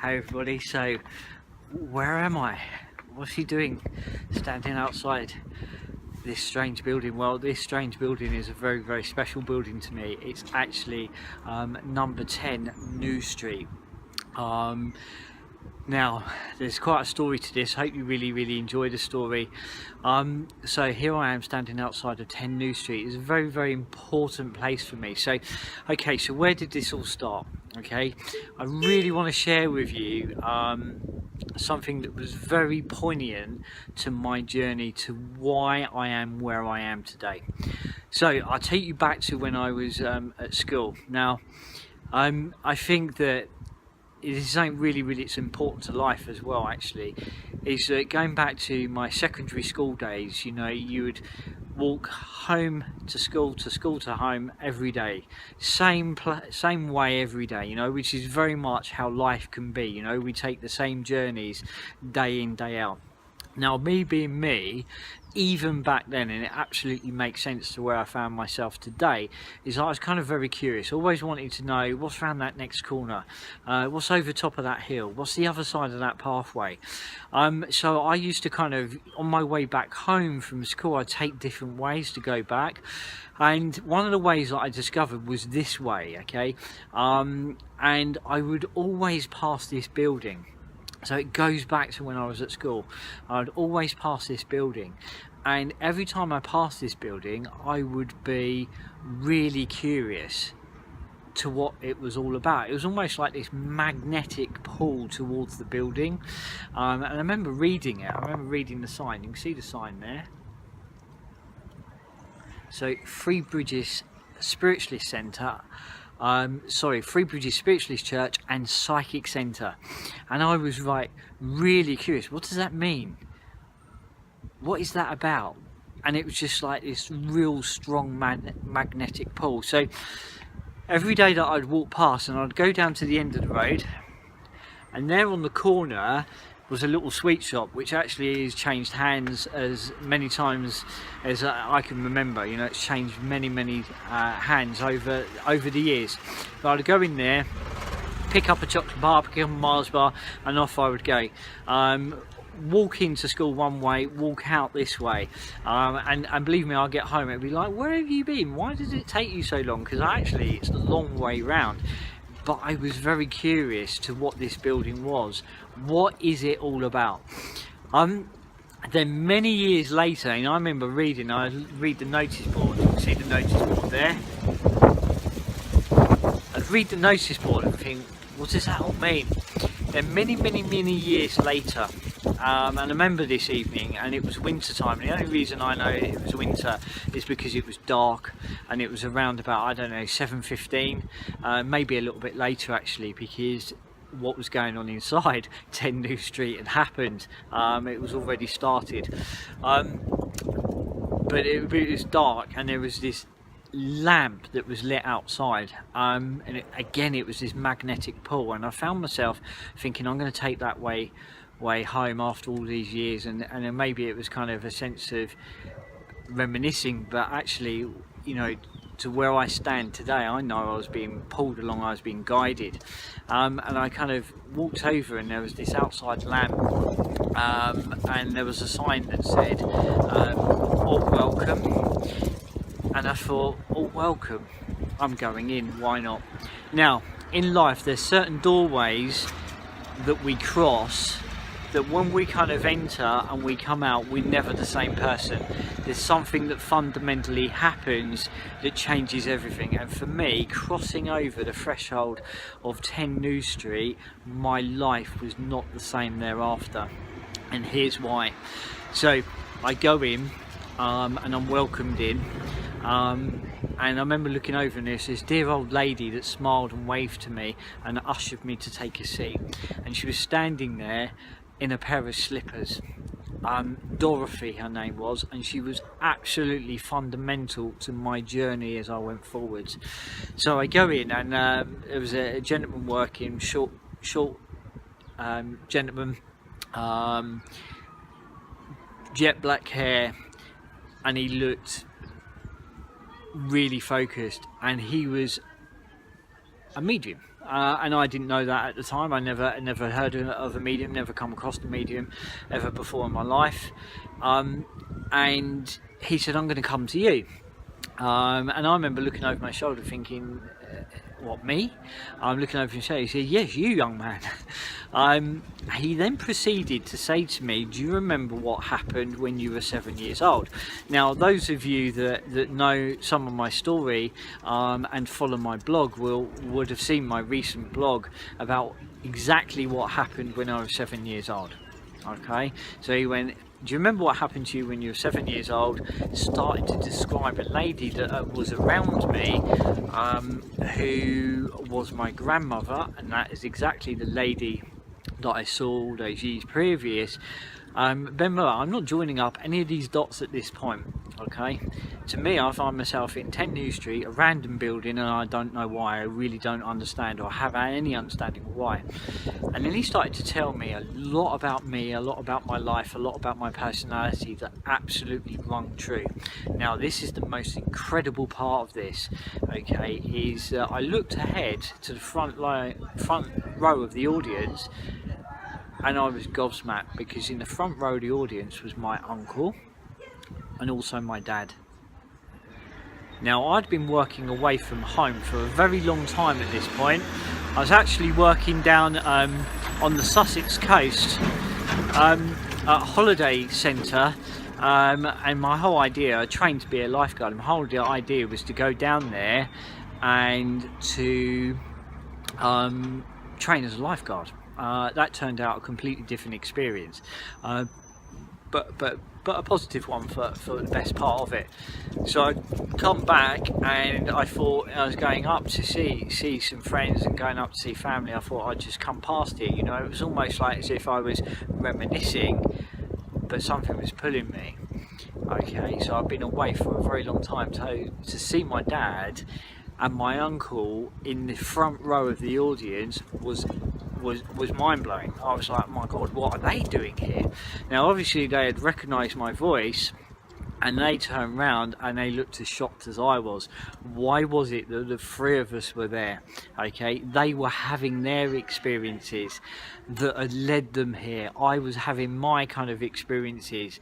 Hey everybody, so where am I? What's he doing standing outside this strange building? Well, this strange building is a very, very special building to me. It's actually number 10 New Street. Now, there's quite a story to this. Hope you really enjoy the story. So here I am standing outside of 10 New Street. It's a very, very important place for me. So, okay, so where did this all start? Okay, I really want to share with you something that was very poignant to my journey to why I am where I am today. So I'll take you back to when I was at school. Now, I think that it is something really it's important to life as well, actually, is that going back to my secondary school days, you know, you would walk home to school to home every day, same way every day, you know, which is very much how life can be. You know, we take the same journeys day in, day out. Now, me being me, even back then, and it absolutely makes sense to where I found myself today, is I was kind of very curious, always wanting to know what's around that next corner, what's over top of that hill, what's the other side of that pathway. So I used to kind of, on my way back home from school, I'd take different ways to go back. And one of the ways that I discovered was this way, okay? And I would always pass this building. So it goes back to when I was at school. I'd always pass this building, and every time I passed this building I would be really curious to what it was all about. It was almost like this magnetic pull towards the building, and I remember reading it. I remember reading the sign. You can see the sign there. So Three Bridges Spiritualist Centre, Three Bridges Spiritualist Church and Psychic Centre. And I was really curious, what does that mean? What is that about? And it was just like this real strong magnetic pull. So every day that I'd walk past, and I'd go down to the end of the road, and there on the corner was a little sweet shop, which actually has changed hands as many times as I can remember. You know, it's changed many hands over the years. But I'd go in there, pick up a chocolate bar, pick up a Mars bar, and off I would go. Walk into school one way, walk out this way, and believe me, I'll get home, it'd be like, where have you been? Why did it take you so long? Because actually it's a long way round. But I was very curious to what this building was. What is it all about? Then many years later, and I remember I read the notice board. You can see the notice board there. I'd read the notice board and think, what does that all mean? Then many years later, and I remember this evening, and it was winter time. The only reason I know it was winter is because it was dark, and it was around about, I don't know, 7:15, maybe a little bit later actually, because what was going on inside 10 New Street had happened. It was already started, but it was dark, and there was this lamp that was lit outside, and it was this magnetic pull, and I found myself thinking, I'm going to take that way home after all these years, and then maybe it was kind of a sense of reminiscing, but actually, you know, to where I stand today, I know I was being pulled along, I was being guided, and I kind of walked over, and there was this outside lamp, and there was a sign that said, all welcome. And I thought, oh, welcome, I'm going in, why not? Now, in life, there's certain doorways that we cross that when we kind of enter and we come out, we're never the same person. There's something that fundamentally happens that changes everything. And for me, crossing over the threshold of 10 New Street, my life was not the same thereafter. And here's why. So I go in, and I'm welcomed in. And I remember looking over, and there's this dear old lady that smiled and waved to me and ushered me to take a seat, and she was standing there in a pair of slippers. Dorothy, her name was, and she was absolutely fundamental to my journey as I went forwards. So I go in, and there was a gentleman working, short gentleman, jet black hair, and he looked really focused, and he was a medium. And I didn't know that at the time. I never heard of a medium, never come across a medium ever before in my life. And he said, I'm going to come to you. And I remember looking over my shoulder thinking, what, me? I'm looking over his shoulder. He said, yes, you, young man. He then proceeded to say to me, do you remember what happened when you were 7 years old? Now, those of you that know some of my story and follow my blog would have seen my recent blog about exactly what happened when I was 7 years old. Okay, so he went, do you remember what happened to you when you were 7 years old? Started to describe a lady that was around me, who was my grandmother, and that is exactly the lady that I saw all those years previous. Remember, I'm not joining up any of these dots at this point, okay? To me, I find myself in 10 New Street, a random building, and I don't know why. I really don't understand or have any understanding of why. And then he started to tell me a lot about me, a lot about my life, a lot about my personality that absolutely rung true. Now, this is the most incredible part of this, okay, is I looked ahead to the front row of the audience, and I was gobsmacked, because in the front row of the audience was my uncle and also my dad. Now, I'd been working away from home for a very long time at this point. I was actually working down on the Sussex coast at a holiday centre, and my whole idea, I trained to be a lifeguard, and my whole idea was to go down there and to train as a lifeguard. That turned out a completely different experience, but a positive one for the best part of it. So I come back, and I thought I was going up to see some friends and going up to see family. I thought I'd just come past it, you know. It was almost like as if I was reminiscing, but something was pulling me. Okay, so I've been away for a very long time, so to see my dad and my uncle in the front row of the audience was mind-blowing. I was like, my God, what are they doing here? Now, obviously they had recognised my voice, and they turned round and they looked as shocked as I was. Why was it that the three of us were there? Okay, they were having their experiences that had led them here. I was having my kind of experiences,